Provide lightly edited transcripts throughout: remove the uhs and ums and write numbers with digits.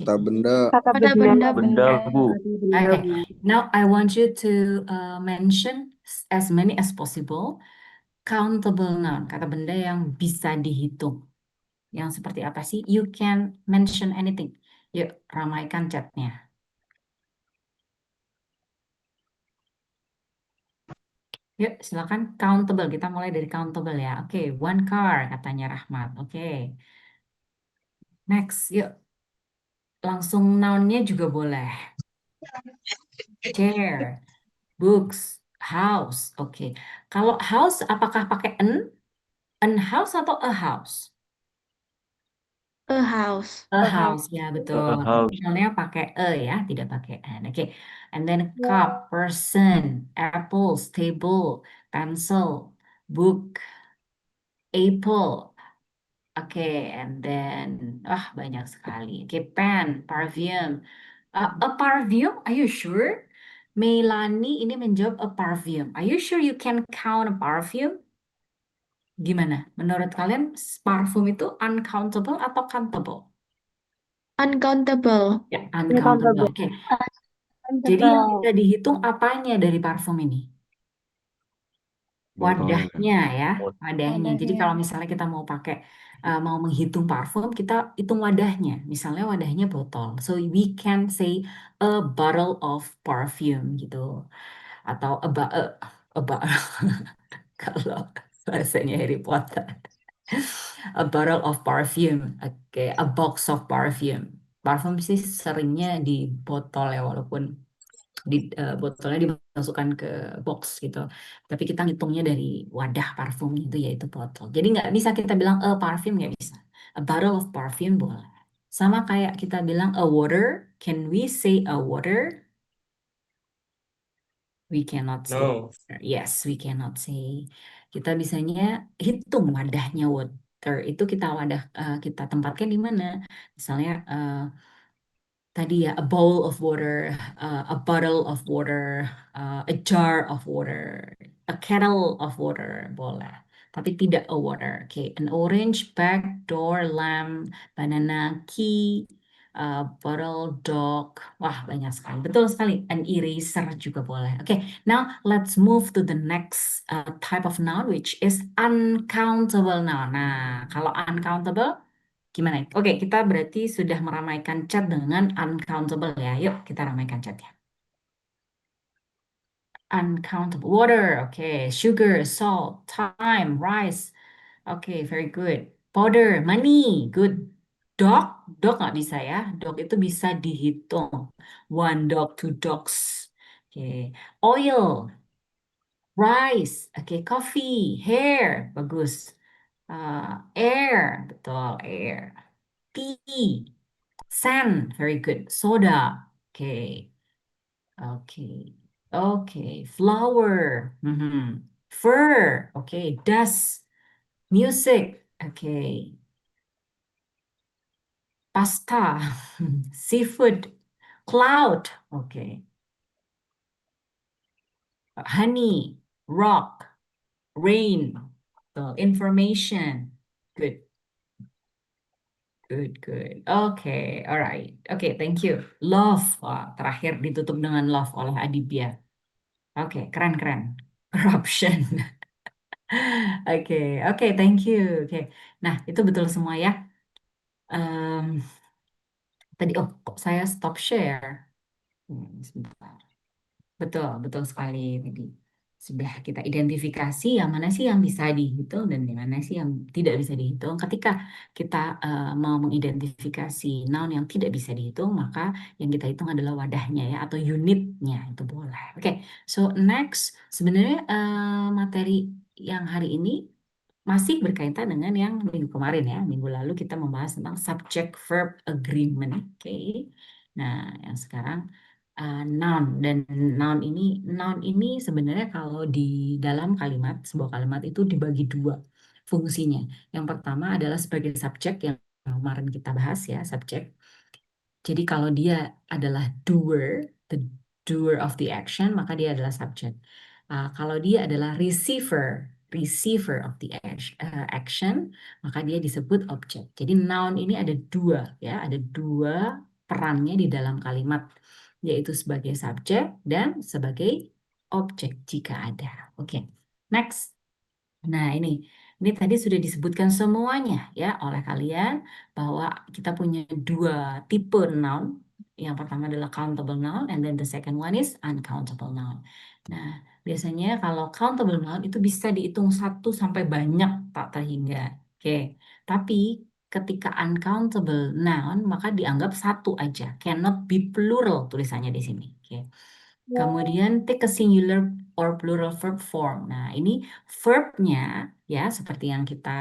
Kata benda. Kata Pada benda benda. Bu. Benda, Okay, Bu. now I want you to mention as many as possible countable noun, kata benda yang bisa dihitung. Yang seperti apa sih? You can mention anything. Yuk, ramaikan chatnya. Yuk, silakan countable. Kita mulai dari countable ya. Oke, one car katanya Rahmat. Oke. Next, yuk. Langsung noun-nya juga boleh. Chair, books, house. Oke. Kalau house apakah pakai an house atau a house? A house. A A house, ya betul. A house. Misalnya pakai ya, tidak pakai an. Oke. And then cup, person, apples, table, pencil, book, apple. Oke, and then banyak sekali. Oke, pen, perfume. A perfume, are you sure? Melani ini menjawab a perfume. Are you sure you can count a perfume? Gimana? Menurut kalian parfum itu uncountable atau countable? Uncountable. Ya, uncountable. Oke. Jadi yang bisa dihitung apanya dari parfum ini? Wadahnya ya, wadahnya. Jadi kalau misalnya kita mau pakai mau menghitung parfum, kita hitung wadahnya. Misalnya wadahnya botol. So we can say a bottle of perfume gitu. Atau kalau bahasanya Harry Potter. A bottle of perfume. Oke, a box of perfume. Parfum sih seringnya di botol ya, walaupun botolnya dimasukkan ke box gitu. Tapi kita ngitungnya dari wadah parfum itu yaitu botol. Jadi nggak bisa kita bilang a parfum, nggak bisa. A bottle of perfume boleh. Sama kayak kita bilang a water. Can we say a water? We cannot say. No. Yes, we cannot say. Kita bisanya hitung wadahnya water. Itu kita tempatkan di mana? Misalnya tadi ya, a bowl of water, a bottle of water, a jar of water, a kettle of water, boleh. Tapi tidak a water. Oke, an orange, bag, door, lamp, banana, key, bottle, dog. Wah, banyak sekali. Betul sekali. An eraser juga boleh. Oke, now let's move to the next type of noun, which is uncountable noun. Nah, kalau uncountable, gimana? Oke, kita berarti sudah meramaikan chat dengan uncountable ya. Yuk, kita ramaikan chatnya. Uncountable. Water, oke. Sugar, salt, time, rice. Oke, very good. Powder, money, good. Dog, dog nggak bisa ya. Dog itu bisa dihitung. One dog, two dogs. Oke. Oil, rice, oke. Coffee, hair, bagus. Air, betul, air. Tea, sand, very good. Soda, oke. Oke. Oke. Flower, fur, oke. Dust, music, oke. Pasta, seafood, cloud, oke. Honey, rock, rain, so information, good. Good, good. Oke, alright. Oke, thank you. Love, wah, terakhir ditutup dengan love oleh Adibia. Oke, keren-keren. Corruption. Oke, oke, thank you. Oke, nah itu betul semua ya. Em, tadi, kok saya stop share? Sebentar. Betul, betul sekali tadi. Sudah kita identifikasi yang mana sih yang bisa dihitung dan yang mana sih yang tidak bisa dihitung. Ketika kita mau mengidentifikasi noun yang tidak bisa dihitung, maka yang kita hitung adalah wadahnya ya atau unitnya, itu boleh. Oke, so next sebenarnya materi yang hari ini masih berkaitan dengan yang minggu kemarin ya. Minggu lalu kita membahas tentang subject verb agreement. Oke. Nah, yang sekarang noun dan noun ini sebenarnya kalau di dalam kalimat sebuah kalimat itu dibagi dua fungsinya. Yang pertama adalah sebagai subjek yang kemarin kita bahas ya, subjek. Jadi kalau dia adalah doer, the doer of the action, maka dia adalah subjek. Kalau dia adalah receiver of the action, maka dia disebut objek. Jadi noun ini ada dua ya, ada dua perannya di dalam kalimat, yaitu sebagai subjek dan sebagai objek jika ada. Oke, next. Nah, ini tadi sudah disebutkan semuanya ya oleh kalian bahwa kita punya dua tipe noun. Yang pertama adalah countable noun, and then the second one is uncountable noun. Nah, biasanya kalau countable noun itu bisa dihitung satu sampai banyak tak terhingga. Oke, tapi ketika uncountable noun maka dianggap satu aja, cannot be plural tulisannya di sini. Oke. Kemudian take a singular or plural verb form. Nah, ini verbnya ya seperti yang kita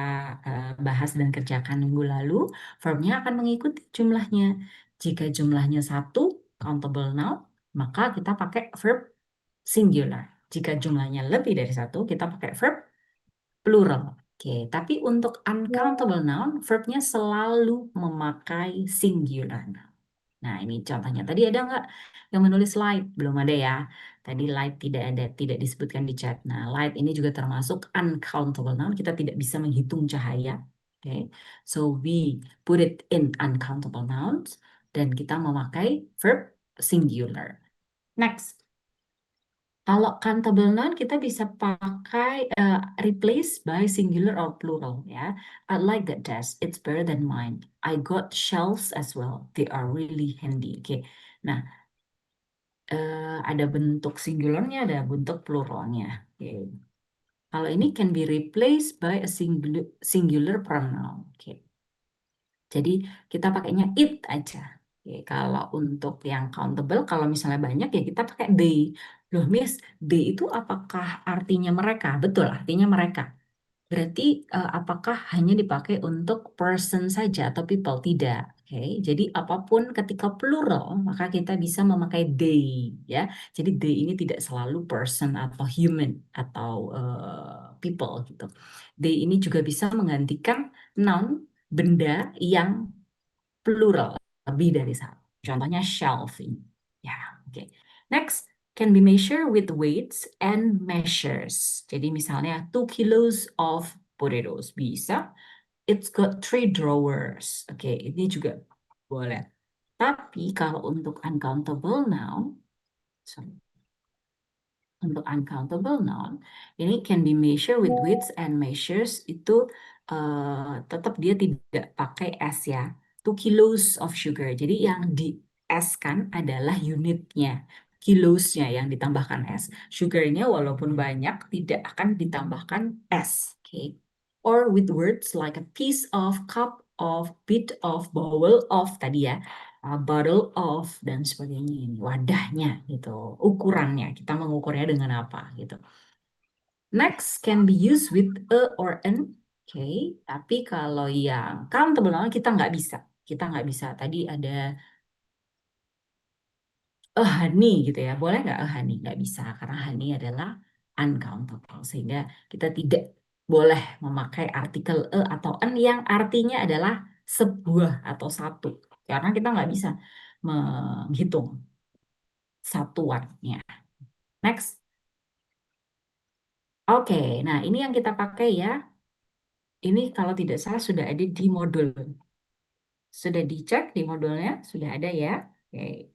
bahas dan kerjakan minggu lalu, verbnya akan mengikuti jumlahnya. Jika jumlahnya satu, countable noun, maka kita pakai verb singular. Jika jumlahnya lebih dari satu, kita pakai verb plural. Oke, tapi untuk uncountable noun, verbnya selalu memakai singular. Nah, ini contohnya. Tadi ada nggak yang menulis light? Belum ada ya. Tadi light tidak ada, tidak disebutkan di chat. Nah, light ini juga termasuk uncountable noun. Kita tidak bisa menghitung cahaya. Oke, so we put it in uncountable nouns dan kita memakai verb singular. Next. Kalau countable noun kita bisa pakai replace by singular or plural ya. I like that desk. It's better than mine. I got shelves as well. They are really handy. Oke. Nah, ada bentuk singularnya, ada bentuk pluralnya. Oke. Kalau ini can be replaced by a singular pronoun. Oke. Jadi kita pakainya it aja. Oke, kalau untuk yang countable, kalau misalnya banyak ya kita pakai they. Loh, Miss, they itu apakah artinya mereka? Betul, artinya mereka. Berarti apakah hanya dipakai untuk person saja atau people? Tidak. Oke, jadi apapun ketika plural maka kita bisa memakai they ya. Jadi they ini tidak selalu person atau human atau people gitu. They ini juga bisa menggantikan noun benda yang plural lebih dari satu. Contohnya shelf ini. Ya, oke. Next, can be measured with weights and measures. Jadi misalnya 2 kilos of potatoes bisa. It's got 3 drawers. Oke, ini juga boleh. Tapi kalau untuk uncountable noun, sorry, untuk uncountable noun, ini can be measured with weights and measures itu tetap dia tidak pakai S ya. 2 kilos of sugar. Jadi yang di S kan adalah unitnya, kilosnya yang ditambahkan S. Sugarnya walaupun banyak tidak akan ditambahkan S. Okay. Or with words like a piece of, cup of, bit of, bowl of tadi ya, bottle of dan sebagainya ini wadahnya gitu, ukurannya kita mengukurnya dengan apa gitu. Next can be used with a or an. Oke, tapi kalau yang countable noun kita nggak bisa. Tadi ada a honey gitu ya, boleh nggak a honey? Nggak bisa karena honey adalah uncountable sehingga kita tidak boleh memakai artikel a atau an yang artinya adalah sebuah atau satu karena kita nggak bisa menghitung satuannya. Next. Oke, nah ini yang kita pakai ya. Ini kalau tidak salah sudah ada di modul. Sudah dicek di modulnya? Sudah ada ya? Oke.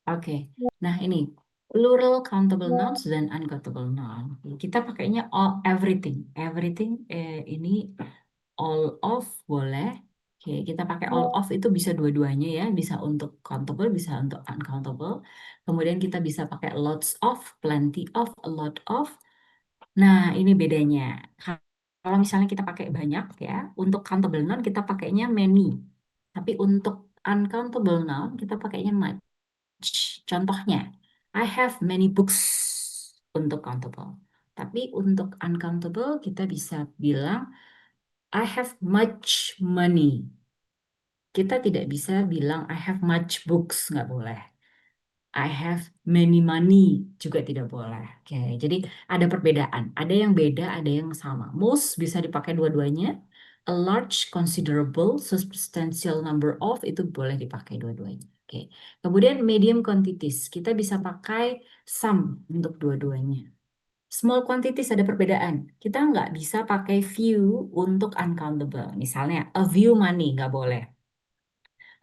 Oke. Nah ini plural countable nouns dan uncountable noun. Kita pakainya all everything. Everything ini all of boleh. Oke, kita pakai all of itu bisa dua-duanya ya, bisa untuk countable, bisa untuk uncountable. Kemudian kita bisa pakai lots of, plenty of, a lot of. Nah, ini bedanya. Kalau misalnya kita pakai banyak ya, untuk countable noun kita pakainya many. Tapi untuk uncountable noun kita pakainya much. Contohnya, I have many books untuk countable. Tapi untuk uncountable kita bisa bilang I have much money. Kita tidak bisa bilang I have much books, nggak boleh. I have many money juga tidak boleh. Oke, jadi ada perbedaan. Ada yang beda, ada yang sama. Most bisa dipakai dua-duanya. A large, considerable, substantial number of itu boleh dipakai dua-duanya. Oke. Kemudian medium quantities kita bisa pakai some untuk dua-duanya. Small quantities ada perbedaan. Kita nggak bisa pakai few untuk uncountable. Misalnya, a few money nggak boleh.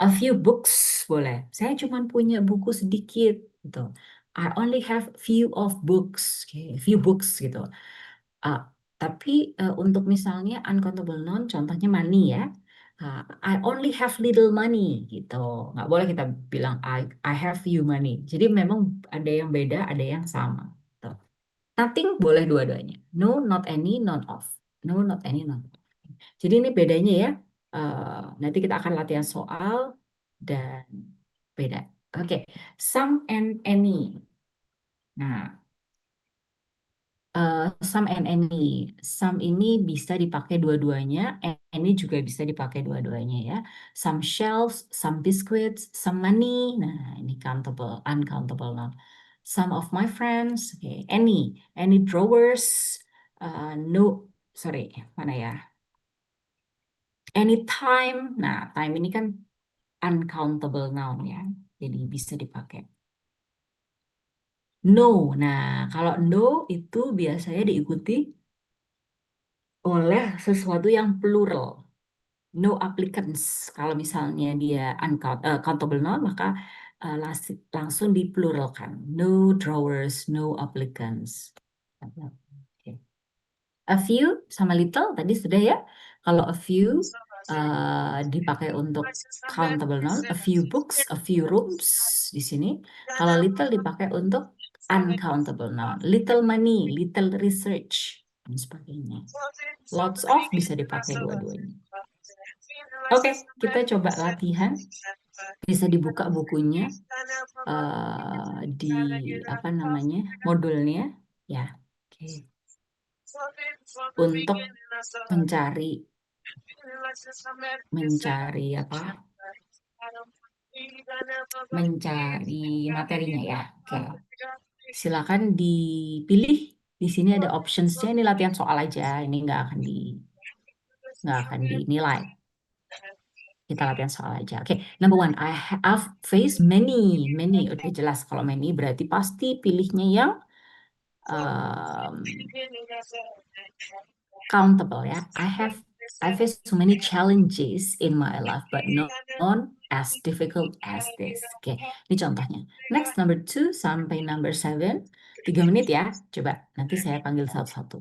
A few books boleh. Saya cuma punya buku sedikit gitu. I only have few of books. Okay, few books gitu. Ah, tapi untuk misalnya uncountable noun, contohnya money ya. I only have little money gitu. Nggak boleh kita bilang I have few money. Jadi memang ada yang beda, ada yang sama. Gitu. Nothing boleh dua-duanya. No, not any, none of. No, not any, none of. Jadi ini bedanya ya. Nanti kita akan latihan soal dan beda. Oke, some and any. Nah, some and any. Some ini bisa dipakai dua-duanya, any juga bisa dipakai dua-duanya ya. Some shells, some biscuits, some money. Nah, ini countable, uncountable noun. Some of my friends, okay. Any drawers, no, sorry, mana ya? Anytime. Nah, time ini kan uncountable noun ya. Jadi bisa dipakai. No. Nah, kalau no itu biasanya diikuti oleh sesuatu yang plural. No applicants. Kalau misalnya dia countable noun, maka langsung dipluralkan. No drawers, no applicants. Oke. A few sama little tadi sudah ya. Kalau a few dipakai untuk countable noun, a few books, a few rooms di sini. Kalau little dipakai untuk uncountable noun. Little money, little research dan sebagainya. Lots of bisa dipakai dua-duanya. Oke, kita coba latihan. Bisa dibuka bukunya di apa namanya modulnya, ya. Oke, untuk mencari mencari apa? Mencari materinya ya. Oke, silakan dipilih. Di sini ada optionsnya. Ini latihan soal aja. Ini nggak akan dinilai. Kita latihan soal aja. Oke, number one, I have faced many. Udah jelas kalau many berarti pasti pilihnya yang um, countable ya. I faced so many challenges in my life, but none as difficult as this. Oke, ini contohnya. Next, number two sampai number seven. 3 menit ya. Coba, nanti saya panggil satu-satu.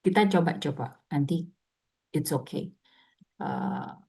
Kita coba-coba. Nanti it's okay. Uh,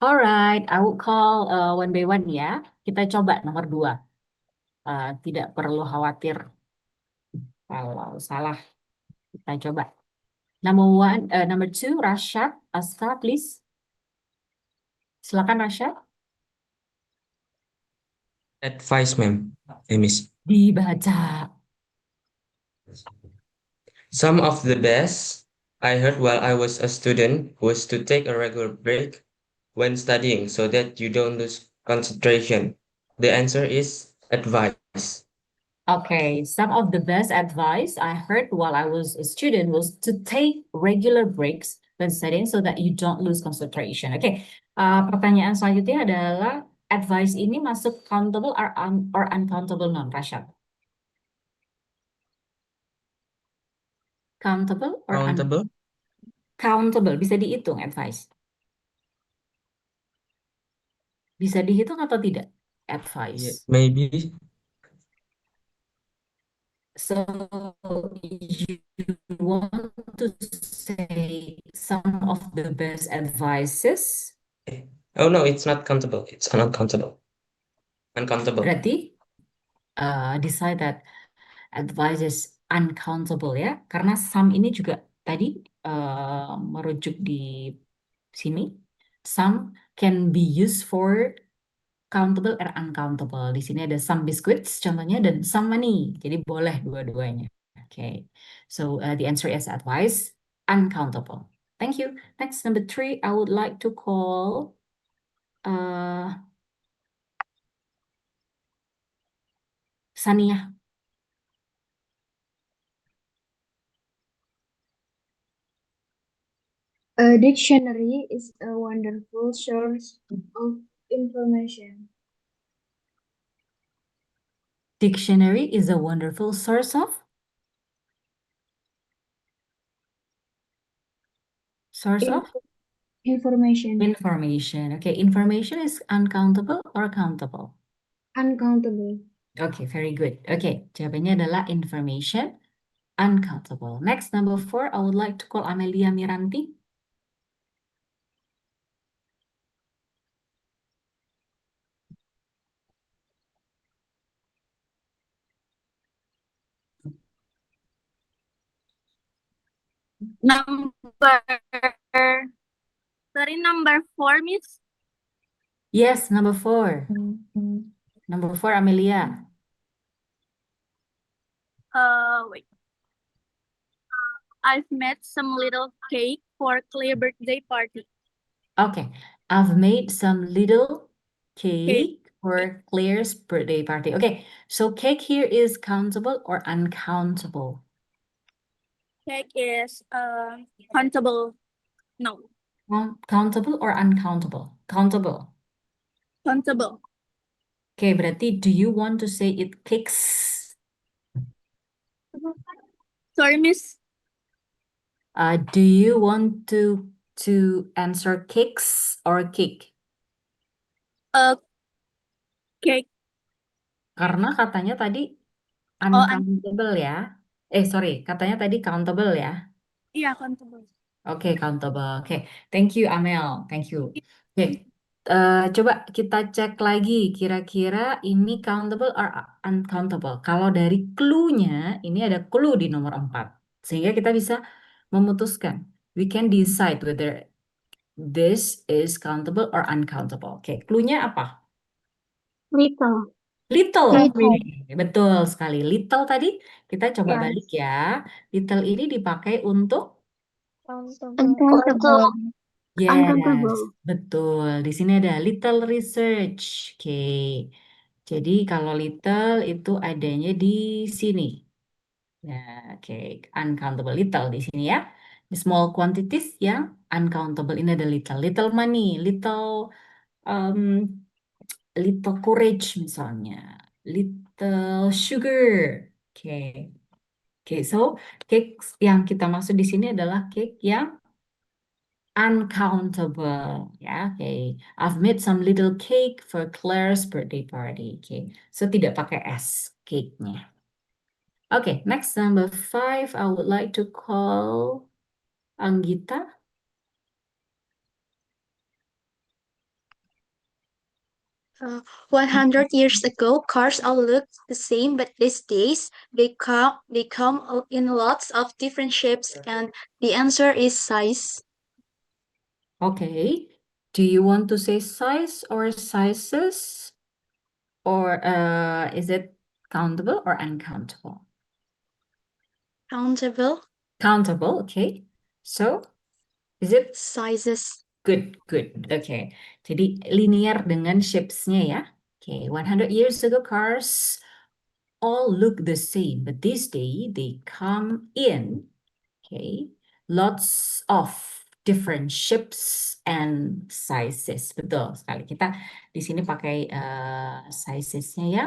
Alright, I will call one by one ya. Kita coba nomor 2. Tidak perlu khawatir kalau salah. Kita coba. Number two, Rashad, Aska, please. Silakan Rasya. Advice, ma'am. Miss. Dibaca. Some of the best I heard while I was a student was to take a regular break when studying so that you don't lose concentration. The answer is advice. Okay, some of the best advice I heard while I was a student was to take regular breaks when studying so that you don't lose concentration. Oke, pertanyaan selanjutnya adalah advice ini masuk countable or uncountable non, Rashad? Countable or Countable? uncountable? Bisa dihitung advice? Bisa dihitung atau tidak? Yeah, Advice. maybe. So you want to say some of the best advices? Oh no, it's not countable. It's uncountable. Uncountable. Berarti decide that advice is uncountable ya, karena some ini juga tadi merujuk di sini. Some can be used for countable or uncountable. Di sini ada some biscuits contohnya dan some money. Jadi boleh dua-duanya. Okay. So the answer is advice uncountable. Thank you. Next, number 3, I would like to call Sania. A dictionary is a wonderful source of information. Dictionary is a wonderful source of Information. information. Okay, information is uncountable or countable? Uncountable. Okay, very good. Okay, jawabannya adalah information uncountable. Next, number 4, I would like to call Amelia Miranti. Number, sorry, number 4, Miss. Yes, number 4. Number 4, Amelia. Wait. I've made some little cake for Clay birthday party. Okay, I've made some little cake for Claire's birthday party. Okay, so cake here is countable or uncountable? Cake is countable. No, Countable or uncountable? Countable. countable. Okay, berarti do you want to say it cakes? Sorry, Miss. Do you want to answer cakes or cake? Cake. Karena katanya tadi Oh, uncountable ya. Sorry, katanya tadi countable ya. iya, countable. Oke, countable. Oke, thank you Amel. Thank you. Oke, coba kita cek lagi kira-kira ini countable or uncountable. Kalau dari clue-nya, ini ada clue di nomor 4. Sehingga kita bisa memutuskan. We can decide whether this is countable or uncountable. Oke, clue-nya apa? Little. Little. Little. Oke, betul sekali. Little tadi kita coba Yes. balik ya. Little ini dipakai untuk Uncountable. yes, Uncountable. betul. Di sini ada little research. Oke. Jadi kalau little itu adanya di sini. Ya, oke. Uncountable little di sini ya. The small quantities yang uncountable ini ada little. Little money, um, little courage misalnya. Little sugar. Oke. Oke, so cake yang kita maksud di sini adalah cake yang uncountable. Ya, oke. I've made some little cake for Claire's birthday party. Oke, so tidak pakai S cake-nya. Oke, next number 5, I would like to call Anggita. 100 years ago, cars all looked the same, but these days they come in lots of different shapes, and the answer is size. Oke, Do you want to say size or sizes? Or is it countable or uncountable? Countable Countable, okay. So, is it sizes. good? Good, okay. Jadi linear dengan shapes-nya ya. Okay, 100 years ago cars all look the same, but this day they come in, okay, lots of different shapes and sizes. Betul sekali. Kita di sini pakai sizes-nya ya.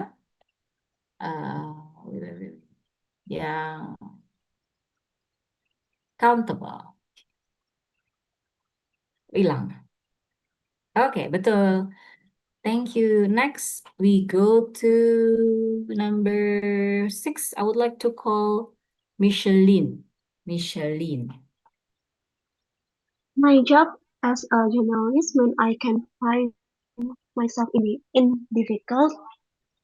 Yang countable. Hilang. Oke, betul. Thank you. Next, we go to number 6. I would like to call Micheline. Micheline. My job as a journalist means I can find myself in difficult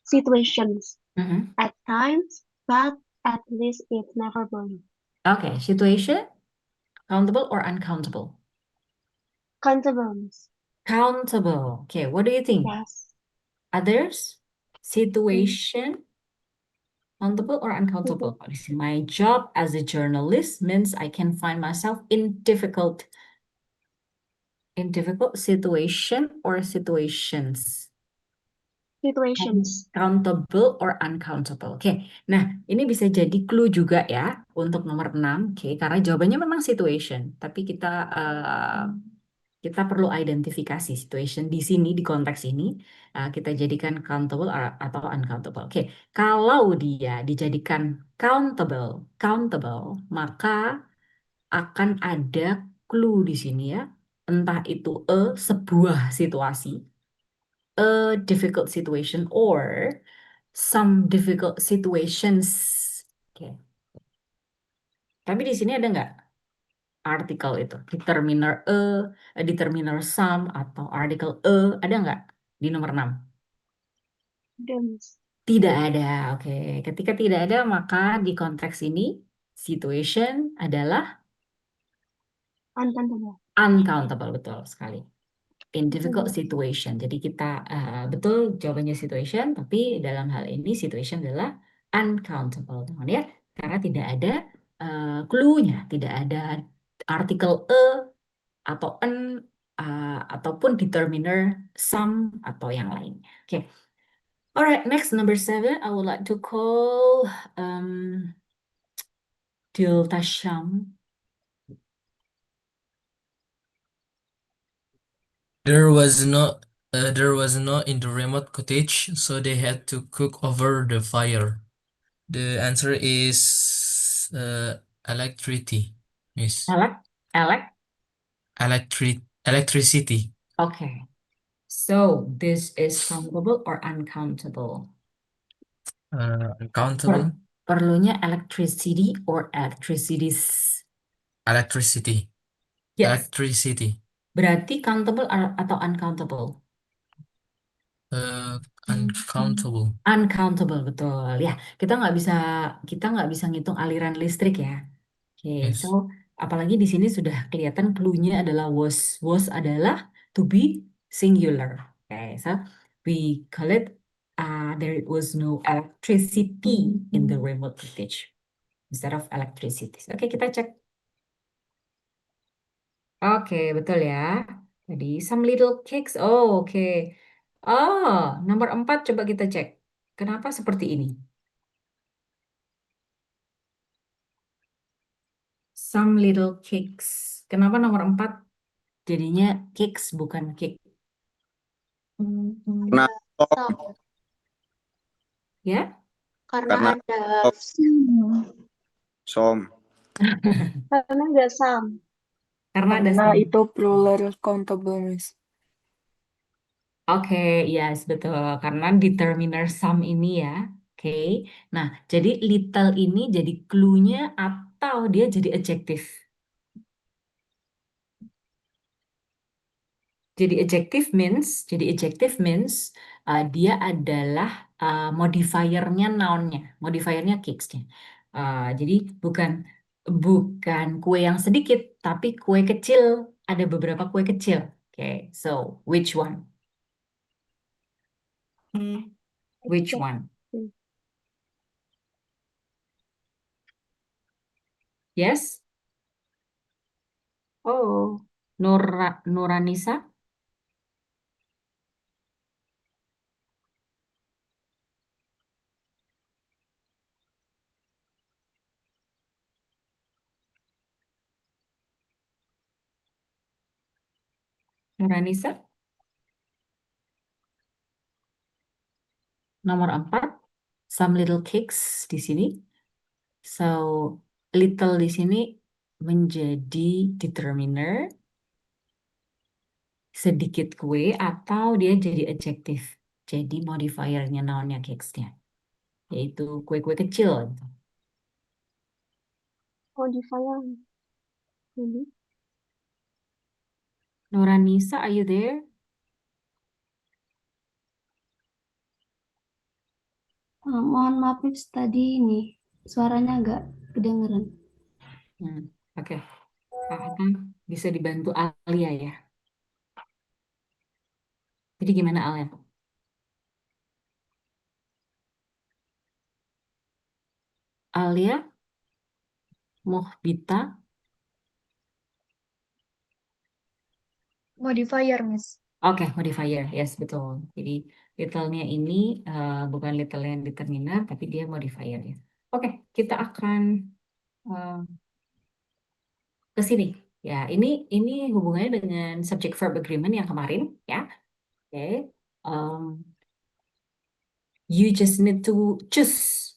situations Mhm. at times, but at least it's never boring. Okay, situation, countable or uncountable? Countable. Countable. Okay, what do you think? Yes. Others? Situation, countable or uncountable? Kalau di sini, my job as a journalist means I can find myself in difficult situation or situations. Situations. Countable or uncountable. Oke, nah ini bisa jadi clue juga ya untuk nomor 6. Oke, karena jawabannya memang situation, tapi kita perlu identifikasi situation di sini, di konteks ini kita jadikan countable atau uncountable. Oke, kalau dia dijadikan countable, maka akan ada clue di sini ya, entah itu sebuah situasi, a difficult situation, or some difficult situations. Oke. Tapi di sini ada nggak artikel itu? Determiner some, atau artikel ada nggak di nomor 6? Dance. Tidak ada. Oke. Ketika tidak ada, maka di konteks ini situation adalah Uncountable. uncountable. Betul sekali. In difficult situation. Jadi kita betul jawabannya situation, tapi dalam hal ini situation adalah uncountable, teman ya, karena tidak ada clue-nya, tidak ada artikel atau ataupun determiner some atau yang lainnya. Oke. Alright, next number 7, I would like to call Diltasham. There was no in the remote cottage, so they had to cook over the fire. The answer is electricity. Yes. Electricity. Okay. So this is countable or uncountable? Uncountable. Perlunya electricity or electricities? Electricity. Yes. Electricity. Berarti countable atau uncountable? Uncountable. Uncountable, betul. Ya, kita nggak bisa ngitung aliran listrik ya. Oke, Yes. so apalagi di sini sudah kelihatan clue-nya adalah was. Was adalah to be singular. Oke, so we call it there was no electricity in the remote cottage instead of electricity. Oke, kita cek. Oke, betul ya. Jadi some little cakes. Oh, oke. Oh, nomor 4 coba kita cek. Kenapa seperti ini? Some little cakes. Kenapa nomor 4 jadinya cakes bukan cake? Karena Ya? Karena Karena ada som. Karena ada some. Karena ada Karena some. itu plural countable, Miss. Oke, yes, betul. Karena determiner some ini ya. Oke. Nah, jadi little ini jadi clue-nya atau dia jadi adjective? Jadi adjective means dia adalah modifiernya noun-nya, modifiernya cakes-nya. Jadi bukan kue yang sedikit, tapi kue kecil. Ada beberapa kue kecil. Oke. Okay, so which one? Which one? Yes? Oh, Nuranisa? Nuranisa? Nomor 4, some little cakes di sini. So, little di sini menjadi determiner, sedikit kue, atau dia jadi adjective. Jadi modifiernya nounnya cakes-nya. Yaitu kue-kue kecil. Modifier. Ini. Nuranisa, are you there? Mohon maaf, tadi ini suaranya agak kedengeran. Oke. Akan bisa dibantu Alia ya. Jadi gimana Alia? Alia, Mohbita, Modifier, Miss. Oke, modifier, yes betul. Jadi little-nya ini bukan little yang determiner, tapi dia modifier ya. Oke, kita akan ke sini. Ya, ini hubungannya dengan subject verb agreement yang kemarin ya. Oke. You just need to choose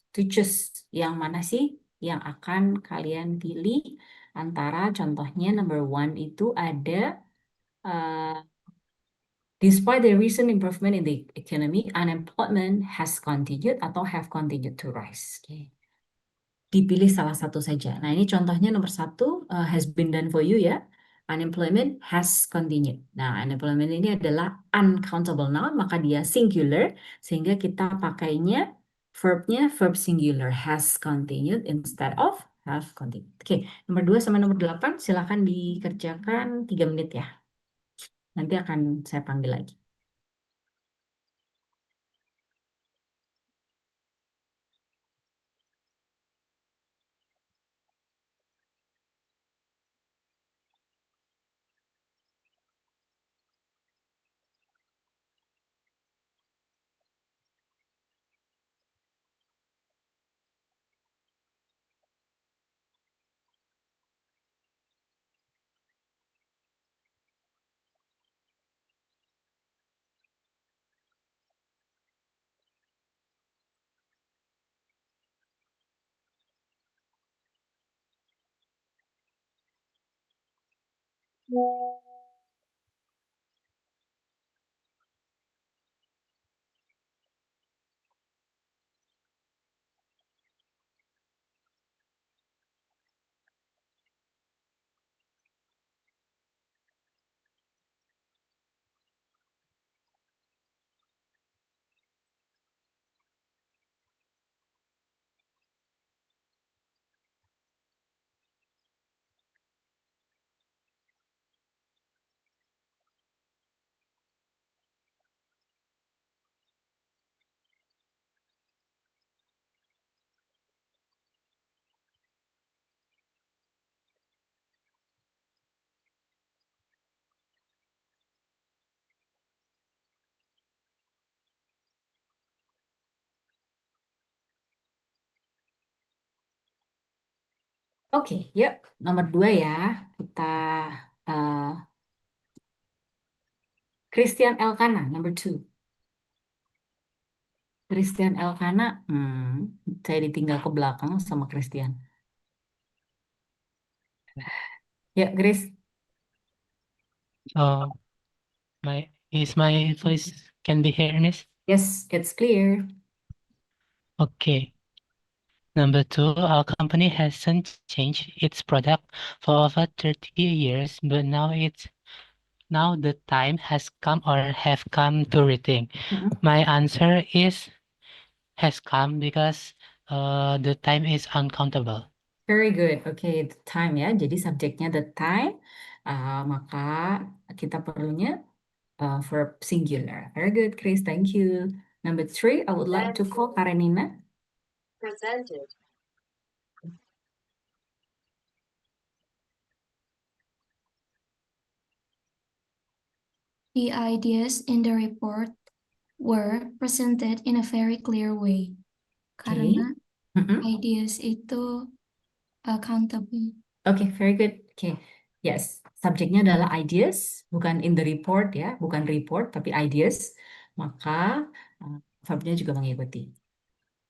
yang mana sih yang akan kalian pilih antara contohnya number 1 itu ada despite the recent improvement in the economy, unemployment has continued atau have continued to rise. Okay. Dipilih salah satu saja. Nah, ini contohnya nomor 1 has been done for you ya. Unemployment has continued. Nah, unemployment ini adalah uncountable noun, maka dia singular, sehingga kita pakainya verbnya verb singular, has continued instead of have continued. Oke, nomor 2 sama nomor 8 silakan dikerjakan 3 menit ya. Nanti akan saya panggil lagi. Oke, yuk nomor 2 ya. Kita Christian Elkana, number 2. Christian Elkana, saya ditinggal ke belakang sama Christian. Ya, Grace. Is my voice can be heard, Miss? Yes, it's clear. Okay. Number 2, our company hasn't changed its product for over 30 years, but now the time has come or have come to rethink. My answer is has come because the time is uncountable. Very good. Okay, the time ya. Jadi subjeknya the time. Maka kita perlunya verb singular. Very good, Chris. Thank you. Number 3, I would like to call Karenina. Presented. The ideas in the report were presented in a very clear way. Karena ideas itu accountable. Oke, very good. Oke, yes. Subjeknya adalah ideas, bukan in the report ya, bukan report, tapi ideas. Maka verbnya juga mengikuti.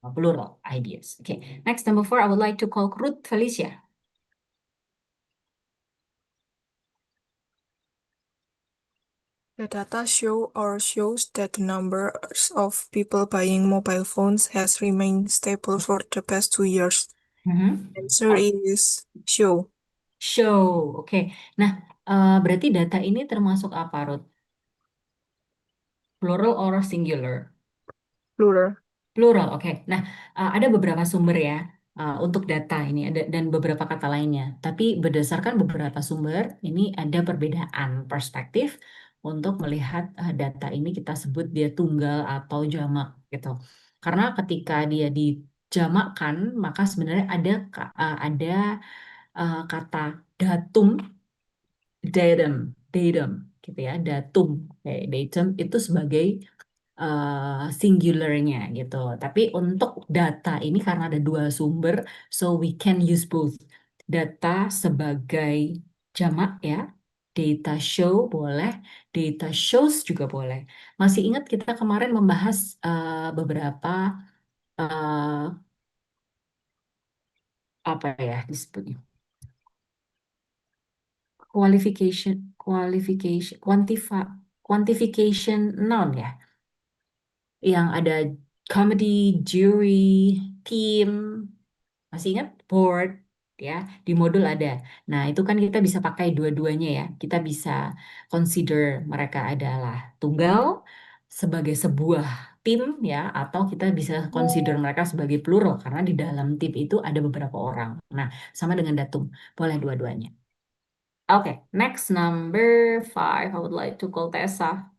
Plural, ideas. Oke, next, number 4, I would like to call Ruth Felicia. The data shows that the numbers of people buying mobile phones has remained stable for the past 2 years. Answer is show. Show, oke. Nah, berarti data ini termasuk apa, Ruth? Plural or singular? Plural. Plural, oke. Nah, ada beberapa sumber ya untuk data ini dan beberapa kata lainnya. Tapi berdasarkan beberapa sumber, ini ada perbedaan perspektif untuk melihat data ini kita sebut dia tunggal atau jamak gitu. Karena ketika dia dijamakkan, maka sebenarnya ada kata datum gitu ya, datum itu sebagai singularnya gitu. Tapi untuk data ini karena ada dua sumber, so we can use both. Data sebagai jamak ya, data show boleh, data shows juga boleh. Masih ingat kita kemarin membahas beberapa apa ya disebutnya? Quantification noun ya, yang ada comedy, jury, team, masih ingat board ya, di modul ada. Nah, itu kan kita bisa pakai dua-duanya ya. Kita bisa consider mereka adalah tunggal sebagai sebuah tim ya, atau kita bisa consider mereka sebagai plural karena di dalam tim itu ada beberapa orang. Nah, sama dengan datum, boleh dua-duanya. Okay, next, number 5, I would like to call Tessa.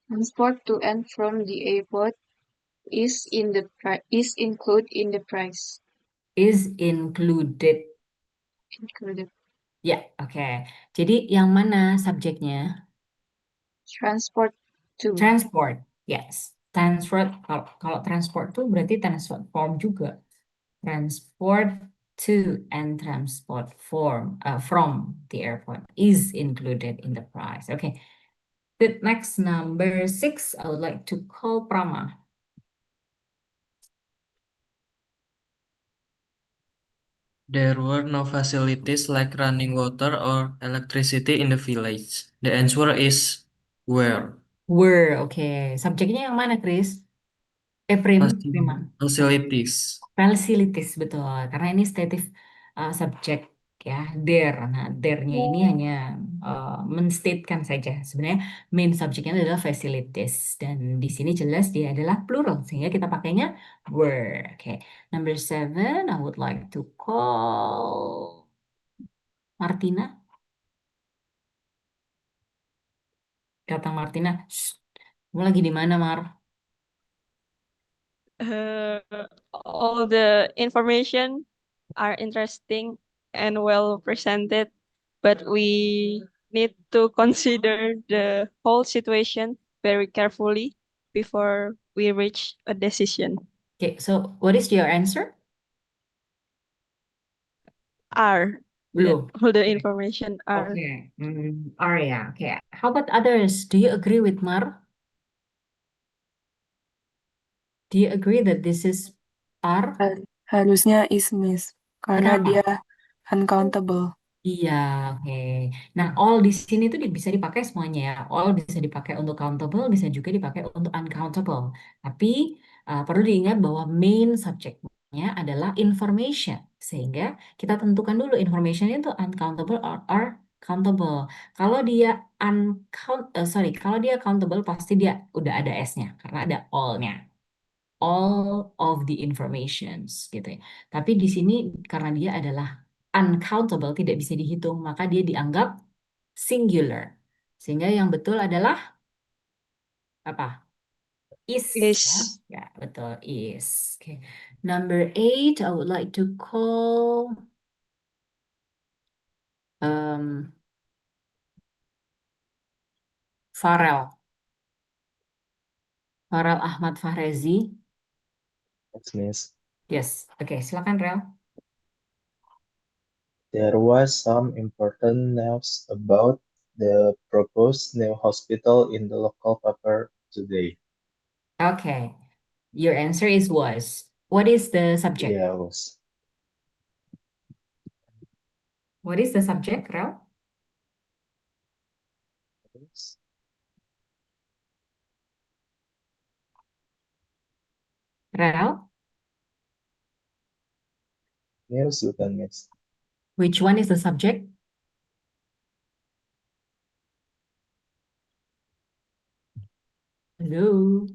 Transport to and from the airport is included in the price. Is included. Included. Ya, oke. Jadi yang mana subjeknya? Transport to. Transport, yes. Transport, kalau transport tuh berarti transport form juga. Transport to and transport from the airport is included in the price. Okay. The next, number 6, I would like to call Prama. There were no facilities like running water or electricity in the village. The answer is where. Were, oke. Subjeknya yang mana, Chris? Prima. Facilities. Facilities, betul. Karena ini stative subject ya, there. Nah, there-nya ini hanya menstatekan saja. Sebenarnya main subjeknya adalah facilities. Dan di sini jelas dia adalah plural. Sehingga kita pakainya were. Oke. Number 7, I would like to call Martina. Datang Martina. Shh. Kamu lagi di mana, Mar? All the information are interesting and well presented, but we need to consider the whole situation very carefully before we reach a decision. Okay, so what is your answer? R. Belum. All the information are. Okay. Area. Okay. How about others? Do you agree with Mar? Do you agree that this is R? Harusnya is miss karena Kenapa? dia uncountable. Iya, oke. Nah, all di sini tuh bisa dipakai semuanya ya. All bisa dipakai untuk countable, bisa juga dipakai untuk uncountable. Tapi perlu diingat bahwa main subjeknya adalah information. Sehingga kita tentukan dulu information itu uncountable or countable. Kalau dia kalau dia countable pasti dia udah ada S-nya karena ada all-nya. all of the informations gitu ya. Tapi di sini karena dia adalah uncountable, tidak bisa dihitung, maka dia dianggap singular. Sehingga yang betul adalah apa? Is. Is. Ya, betul, is. Okay. Number 8, I would like to call Farel. Farel Ahmad Fahrezi. Yes, Miss. Yes. Oke, silakan Rel. There was some important news about the proposed new hospital in the local paper today. Okay. Your answer is was. What is the subject? Yeah, was. What is the subject, Rel? Rel? News bukan, Miss. Which one is the subject? Hello?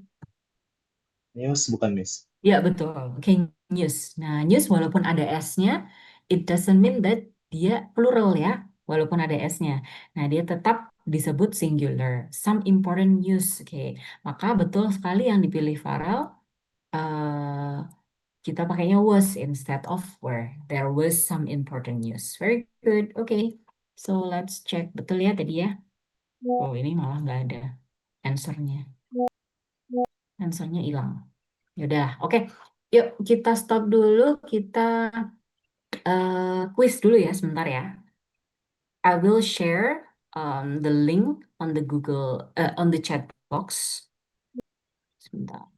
News bukan, Miss. Ya, betul. Oke, news. Nah, news walaupun ada S-nya, it doesn't mean that dia plural ya, walaupun ada S-nya. Nah, dia tetap disebut singular. Some important news. Oke, maka betul sekali yang dipilih Farel. Kita pakainya was instead of were. There was some important news. Very good. Okay, so let's check. Betul ya tadi ya? Oh, ini malah nggak ada answernya. Answernya hilang. Yaudah, oke. Yuk, kita stop dulu. Kita quiz dulu ya sebentar ya. I will share the link on the Google, on the chat box. Sebentar.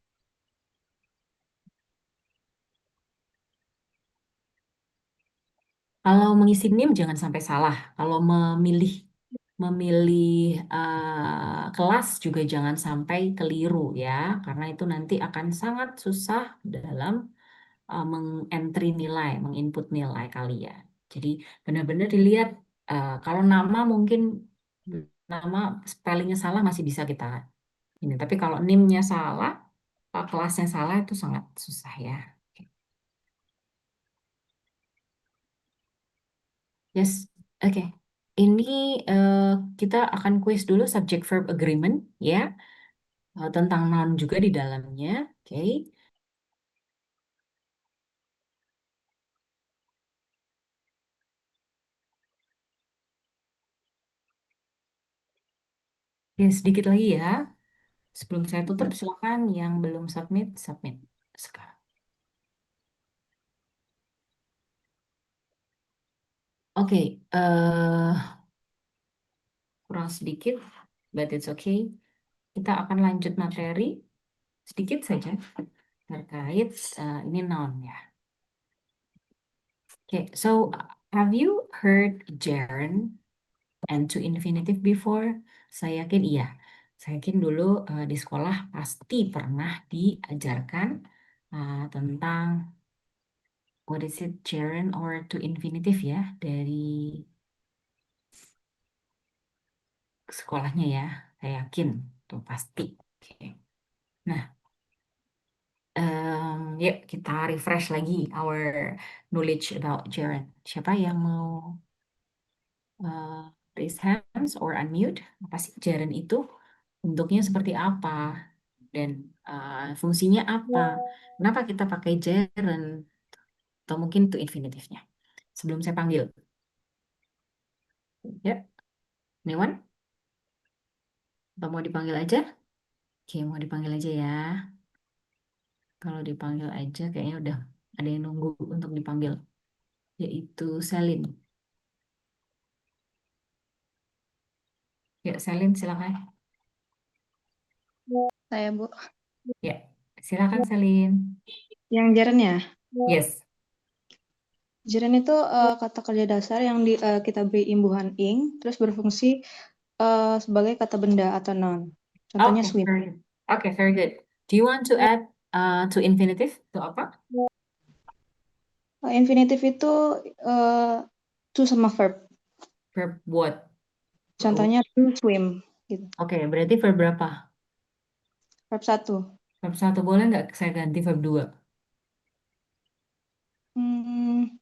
Kalau mengisi NIM jangan sampai salah. Kalau memilih kelas juga jangan sampai keliru ya, karena itu nanti akan sangat susah dalam mengentry nilai, menginput nilai kalian. Jadi benar-benar dilihat kalau nama mungkin nama spellingnya salah masih bisa kita ini, tapi kalau NIM-nya salah, kelasnya salah itu sangat susah ya. Yes, oke. Ini kita akan quiz dulu subject verb agreement ya. Tentang noun juga di dalamnya. Oke. Oke, sedikit lagi ya. Sebelum saya tutup, silakan yang belum submit, submit sekarang. Oke, kurang sedikit, but it's okay. Kita akan lanjut materi sedikit saja terkait ini noun ya. Oke, so have you heard gerund and to infinitive before? Saya yakin iya. Saya yakin dulu di sekolah pasti pernah diajarkan tentang what is it, gerund or to infinitive ya dari sekolahnya ya. Saya yakin tuh pasti. Oke. Nah, yuk kita refresh lagi our knowledge about gerund. Siapa yang mau raise hands or unmute? Apa sih gerund itu? Bentuknya seperti apa? Dan fungsinya apa? Kenapa kita pakai gerund? Atau mungkin to infinitive-nya. Sebelum saya panggil. Ya, anyone? Atau mau dipanggil aja? Oke, mau dipanggil aja ya. Kalau dipanggil aja kayaknya udah ada yang nunggu untuk dipanggil. Yaitu Selin. Ya, Selin silakan. Saya, Bu. Ya, silakan Selin. Yang gerund ya? Yes. Gerund itu kata kerja dasar yang kita beri imbuhan ing, terus berfungsi sebagai kata benda atau noun. Contohnya Okay, swim. very good. Okay, very good. Do you want to add to infinitive? To apa? Infinitif itu to sama verb. Verb what? Contohnya to swim. Gitu. Oke, berarti verb berapa? Verb 1. Verb 1 boleh nggak saya ganti verb 2? Hmm,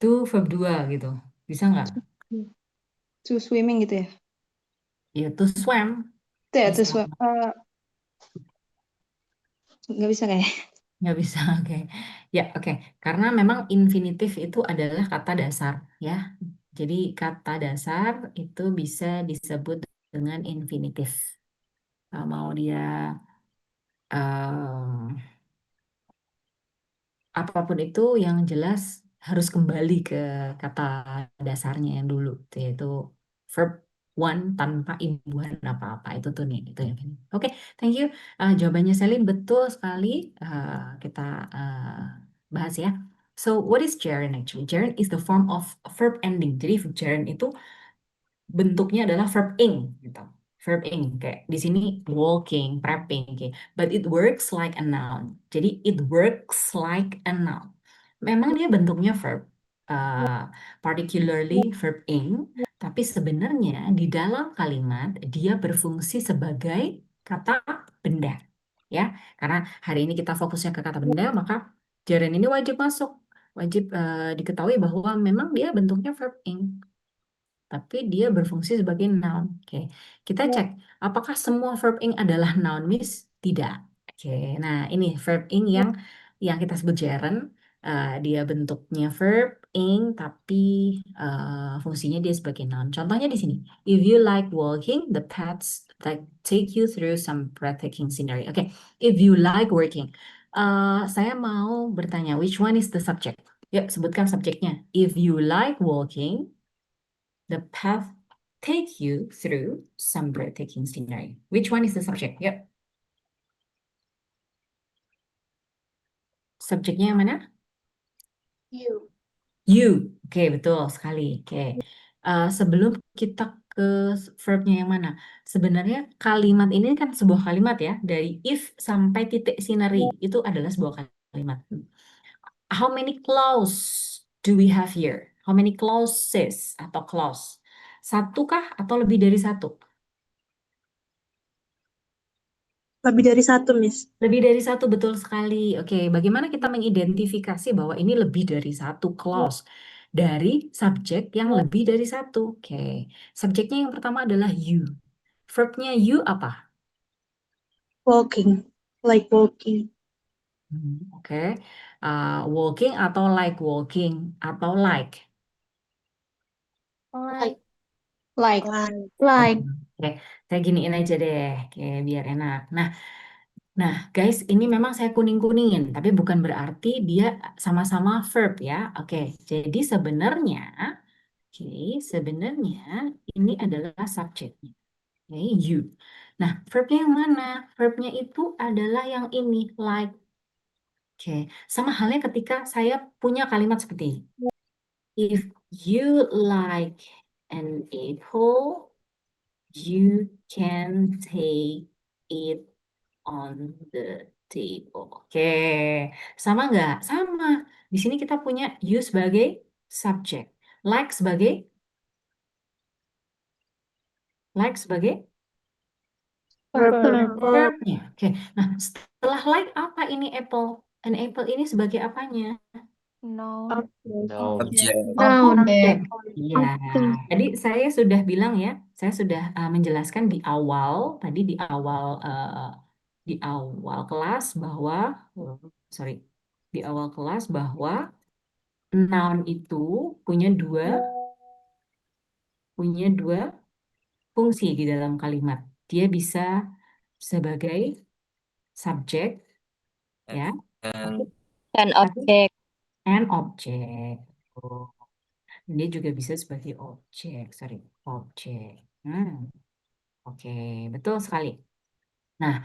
Itu verb 2 gitu. Bisa nggak? to swimming gitu ya? Ya, to swim. Itu ya, to Bisa. swim. Nggak bisa kayak. Nggak bisa, oke. Ya, oke. Karena memang infinitif itu adalah kata dasar, ya. Jadi kata dasar itu bisa disebut dengan infinitif. Mau dia eh, apapun itu yang jelas harus kembali ke kata dasarnya yang dulu, yaitu verb one tanpa imbuhan apa-apa. Itu tuh nih, itu yang ini. Oke, thank you. Jawabannya Sally betul sekali. Kita bahas ya. So, what is gerund actually? Gerund is the form of verb ending. Jadi gerund itu bentuknya adalah verb ing gitu. Verb ing kayak di sini walking, prepping, okay. But it works like a noun. Jadi it works like a noun. Memang dia bentuknya verb, particularly verb ing, tapi sebenarnya di dalam kalimat dia berfungsi sebagai kata benda, ya. Karena hari ini kita fokusnya ke kata benda, maka gerund ini wajib masuk, wajib diketahui bahwa memang dia bentuknya verb ing tapi dia berfungsi sebagai noun. Oke, kita cek apakah semua verb ing adalah noun, Miss? Tidak. Oke, nah ini verb ing yang kita sebut gerund. Dia bentuknya verb ing tapi fungsinya dia sebagai noun. Contohnya di sini, if you like walking, the paths like take you through some breathtaking scenery. Oke, if you like working, saya mau bertanya, which one is the subject? Yuk, sebutkan subjeknya. If you like walking, the path take you through some breathtaking scenery. Which one is the subject? Yep. Subjeknya yang mana? You. You. Oke, betul sekali. Oke. Sebelum kita ke verbnya yang mana? Sebenarnya kalimat ini kan sebuah kalimat ya. Dari if sampai titik scenery. Itu adalah sebuah kalimat. How many clause do we have here? How many clauses atau clause? Satu kah atau lebih dari satu? Lebih dari satu, Miss. Lebih dari satu, betul sekali. Oke, bagaimana kita mengidentifikasi bahwa ini lebih dari satu clause dari subjek yang lebih dari satu? Oke, subjeknya yang pertama adalah you. Verbnya you apa? Walking. Like walking. Oke, walking atau like walking atau like? Like. Like. Like. Oke, saya giniin aja deh, oke, biar enak. Nah, guys, ini memang saya kuning-kuningin, tapi bukan berarti dia sama-sama verb ya. Oke, jadi sebenarnya ini adalah subjeknya. Oke, you. Nah, verbnya yang mana? Verbnya itu adalah yang ini, like. Oke, sama halnya ketika saya punya kalimat seperti ini. If you like an apple, you can take it on the table. Oke, sama nggak? Sama. Di sini kita punya you sebagai subjek, like sebagai verbnya. Oke, nah setelah like apa ini apple? An apple ini sebagai apanya? No. Object. Objek. Objek. Iya. Tadi saya sudah bilang ya, saya sudah menjelaskan di awal, tadi di awal kelas bahwa, sorry, di awal kelas bahwa noun itu punya dua fungsi di dalam kalimat. Dia bisa sebagai subjek, ya, And object. and objek. Oh. Dia juga bisa sebagai objek, objek. Oke, betul sekali. Nah,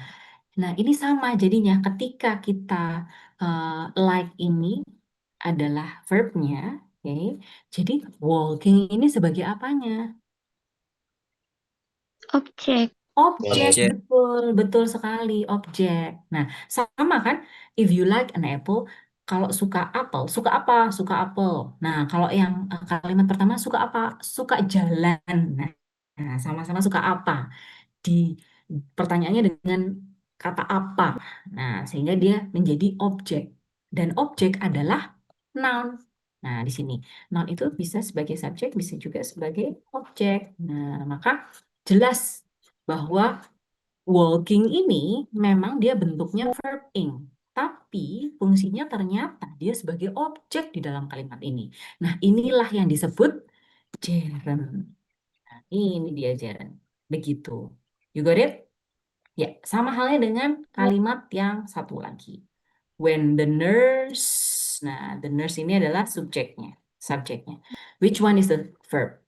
ini sama jadinya ketika kita like ini adalah verbnya, oke. Jadi walking ini sebagai apanya? Objek. Objek, Objek. betul sekali, objek. Nah, sama kan? If you like an apple, kalau suka apel, suka apa? Suka apel. Nah, kalau yang kalimat pertama suka apa? Suka jalan. Nah, sama-sama suka apa? Di pertanyaannya dengan kata apa. Nah, sehingga dia menjadi objek. Dan objek adalah noun. Nah, di sini noun itu bisa sebagai subjek, bisa juga sebagai objek. Nah, maka jelas bahwa walking ini memang dia bentuknya verb ing, tapi fungsinya ternyata dia sebagai objek di dalam kalimat ini. Nah, inilah yang disebut gerund. Nah, ini dia gerund. Begitu. You got it? Ya, sama halnya dengan kalimat yang satu lagi. When the nurse, nah the nurse ini adalah subjeknya, subjeknya. Which one is the verb?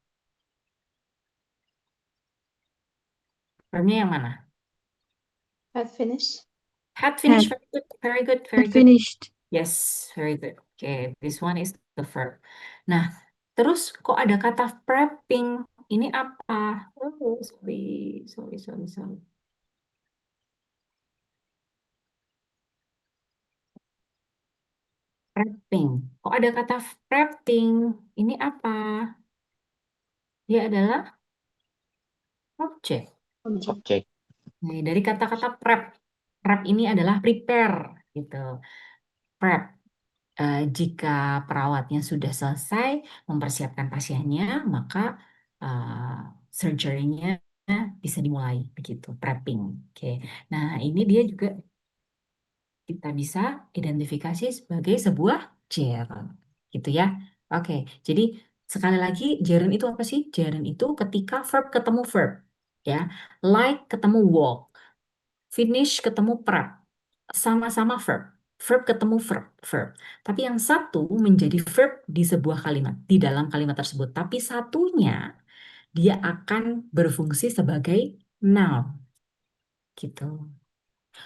Verbnya yang mana? Had finished. Had finished, very good, very good, very good. Finished. Yes, very good. Okay, this one is the verb. Nah, terus kok ada kata prepping? Ini apa? Oh, sorry. Prepping. Kok ada kata prepping? Ini apa? Dia adalah objek. Objek. Nah, dari kata-kata prep. Prep ini adalah prepare gitu. Prep. Jika perawatnya sudah selesai mempersiapkan pasiennya, maka surgery-nya bisa dimulai begitu, prepping. Oke. Nah, ini dia juga kita bisa identifikasi sebagai sebuah gerund. Gitu ya. Oke. Jadi sekali lagi gerund itu apa sih? Gerund itu ketika verb ketemu verb, ya. Like ketemu walk. Finish ketemu prep. Sama-sama verb. Verb ketemu verb. Tapi yang satu menjadi verb di sebuah kalimat, di dalam kalimat tersebut. Tapi satunya dia akan berfungsi sebagai noun. Gitu.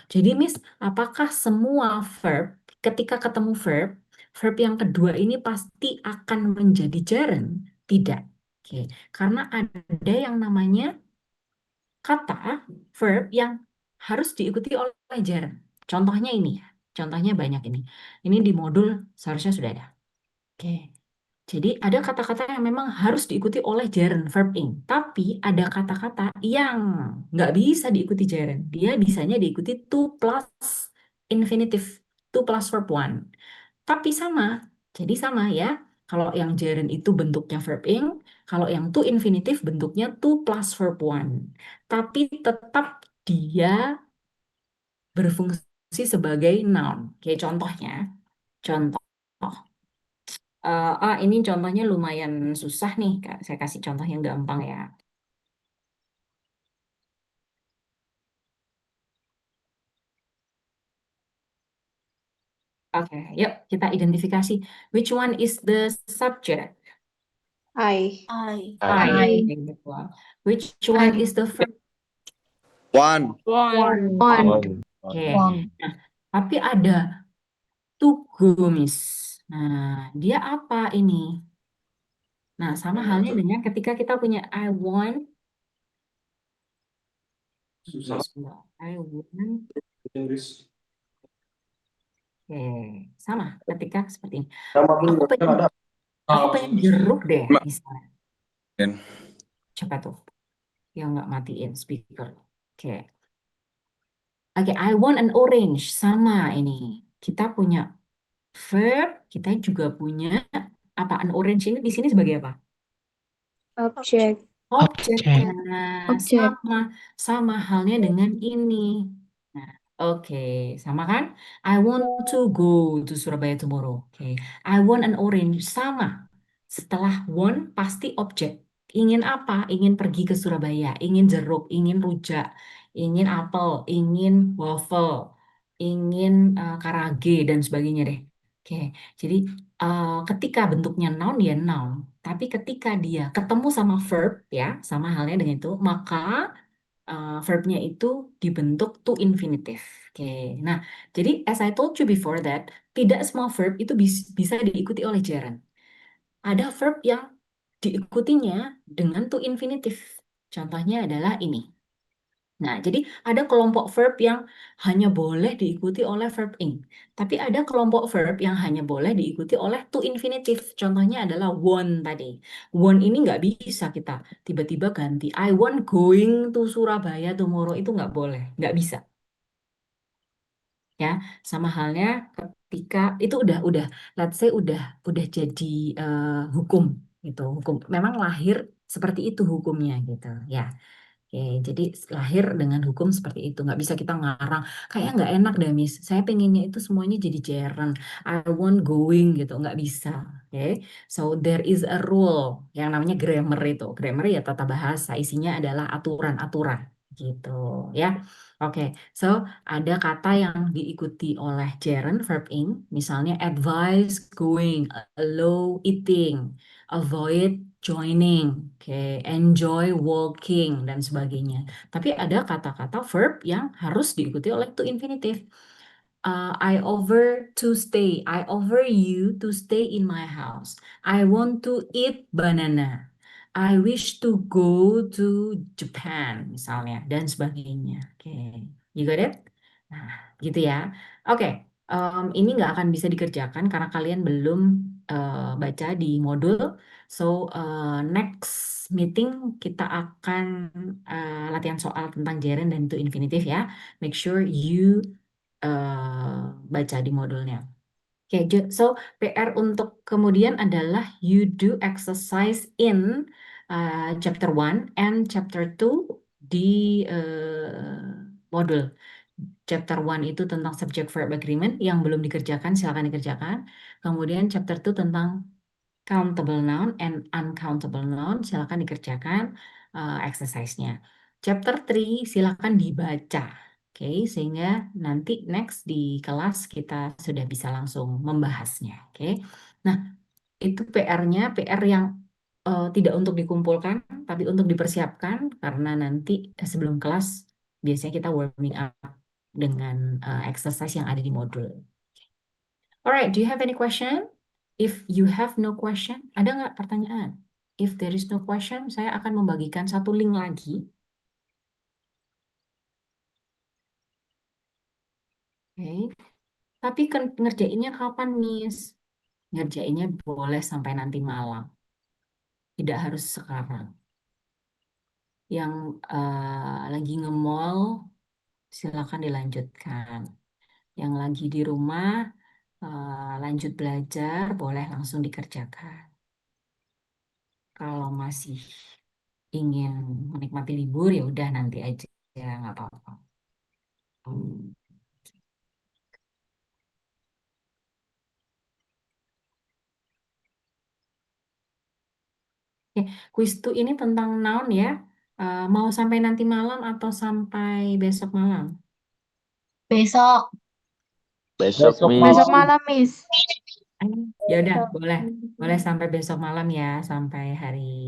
Jadi Miss, apakah semua verb ketika ketemu verb yang kedua ini pasti akan menjadi gerund? Tidak. Oke. Karena ada yang namanya kata verb yang harus diikuti oleh gerund. Contohnya ini, contohnya banyak ini. Ini di modul seharusnya sudah ada. Oke. Jadi ada kata-kata yang memang harus diikuti oleh gerund verb ing, tapi ada kata-kata yang nggak bisa diikuti gerund. Dia bisanya diikuti to plus infinitive, to plus verb one. Tapi sama, jadi sama ya. Kalau yang gerund itu bentuknya verb ing, kalau yang to infinitive bentuknya to plus verb one. Tapi tetap dia berfungsi sebagai noun. Kayak contohnya, contoh. Ini contohnya lumayan susah nih, Kak. Saya kasih contoh yang gampang ya. Oke, yuk kita identifikasi. Which one is the subject? I. Which one is the verb? One. Oke. Nah, tapi ada to go, Miss. Nah, dia apa ini? Nah, sama halnya dengan ketika kita punya I want. I want. Oke, sama ketika seperti ini. Aku pengen jeruk deh, misalnya. Siapa tuh yang nggak matiin speaker? Oke. Oke, I want an orange. Sama ini. Kita punya verb, kita juga punya apa? An orange ini di sini sebagai apa? Object. Objek. Objek. Nah, Objek. sama halnya dengan ini. Nah, oke, sama kan? I want to go to Surabaya tomorrow. Oke, I want an orange. Sama. Setelah want pasti objek. Ingin apa? Ingin pergi ke Surabaya. Ingin jeruk, ingin rujak, ingin apel, ingin waffle, ingin karage dan sebagainya deh. Oke, jadi ketika bentuknya noun ya noun. Tapi ketika dia ketemu sama verb ya, sama halnya dengan itu, maka verbnya itu dibentuk to infinitive. Oke, nah jadi as I told you before that, tidak semua verb itu bisa diikuti oleh gerund. Ada verb yang diikutinya dengan to infinitive. Contohnya adalah ini. Nah, jadi ada kelompok verb yang hanya boleh diikuti oleh verb ing. Tapi ada kelompok verb yang hanya boleh diikuti oleh to infinitive. Contohnya adalah want tadi. Want ini nggak bisa kita tiba-tiba ganti. I want going to Surabaya tomorrow, itu nggak boleh, nggak bisa. Ya, sama halnya ketika itu udah let's say udah jadi hukum gitu. Hukum memang lahir seperti itu hukumnya gitu ya. Oke, jadi lahir dengan hukum seperti itu. Nggak bisa kita ngarang. Kayak nggak enak deh, Miss. Saya pengennya itu semuanya jadi gerund. I want going gitu. Nggak bisa. Oke, so there is a rule yang namanya grammar itu. Grammar ya tata bahasa. Isinya adalah aturan-aturan gitu ya. Oke, so ada kata yang diikuti oleh gerund verb ing. Misalnya advise going, allow eating, avoid joining, enjoy walking, dan sebagainya. Tapi ada kata-kata verb yang harus diikuti oleh to infinitive. I offer to stay. I offer you to stay in my house. I want to eat banana. I wish to go to Japan, misalnya, dan sebagainya. Oke, you got it? Nah, gitu ya. Oke, ini nggak akan bisa dikerjakan karena kalian belum baca di modul. So, next meeting kita akan latihan soal tentang gerund dan to infinitive ya. Make sure you baca di modulnya. Oke, so PR untuk kemudian adalah you do exercise in chapter 1 and chapter 2 di modul. Chapter 1 itu tentang subject verb agreement yang belum dikerjakan, silakan dikerjakan. Kemudian chapter 2 tentang countable noun and uncountable noun, silakan dikerjakan exercise-nya. Chapter 3 silakan dibaca. Oke, sehingga nanti next di kelas kita sudah bisa langsung membahasnya. Oke, nah itu PR-nya, PR yang tidak untuk dikumpulkan, tapi untuk dipersiapkan karena nanti sebelum kelas biasanya kita warming up dengan exercise yang ada di modul. Alright, do you have any question? If you have no question, ada nggak pertanyaan? If there is no question, saya akan membagikan satu link lagi. Oke, tapi ngerjainnya kapan, Miss? Ngerjainnya boleh sampai nanti malam. Tidak harus sekarang. Yang lagi nge-mall, silakan dilanjutkan. Yang lagi di rumah, lanjut belajar, boleh langsung dikerjakan. Kalau masih ingin menikmati libur, ya udah nanti aja, ya nggak apa-apa. Oke, kuis 2 ini tentang noun ya. Mau sampai nanti malam atau sampai besok malam? Besok. Besok, Miss. Besok malam, Miss. Ya udah, boleh sampai besok malam ya, sampai hari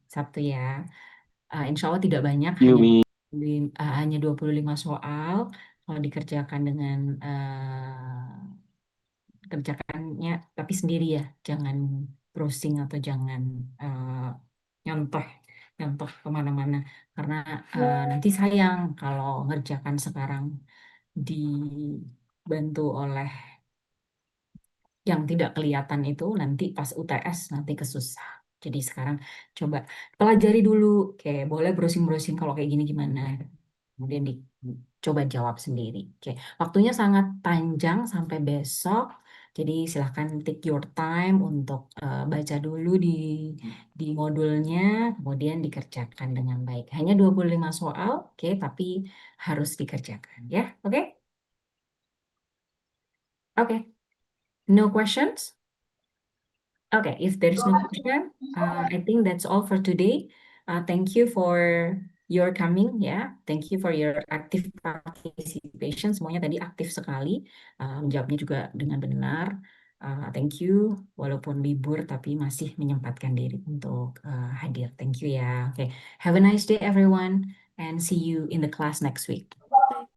Sabtu ya. Insya Allah tidak banyak, You, hanya 25 soal. Kalau dikerjakan dengan kerjakannya tapi sendiri ya, jangan browsing atau jangan nyontoh kemana-mana karena nanti sayang kalau ngerjakan sekarang dibantu oleh yang tidak kelihatan itu nanti pas UTS nanti kesusah. Jadi sekarang coba pelajari dulu, kayak boleh browsing-browsing kalau kayak gini gimana. Kemudian dicoba jawab sendiri. Oke, waktunya sangat panjang sampai besok. Jadi silahkan take your time untuk baca dulu di modulnya, kemudian dikerjakan dengan baik. Hanya 25 soal, oke, tapi harus dikerjakan ya. Oke? Oke. No questions? Okay, if there is no question, I think that's all for today. Thank you for your coming, ya. Thank you for your active participation. Semuanya tadi aktif sekali, menjawabnya juga dengan benar. Thank you, walaupun libur tapi masih menyempatkan diri untuk hadir. Thank you ya. Okay, have a nice day everyone, and see you in the class next week.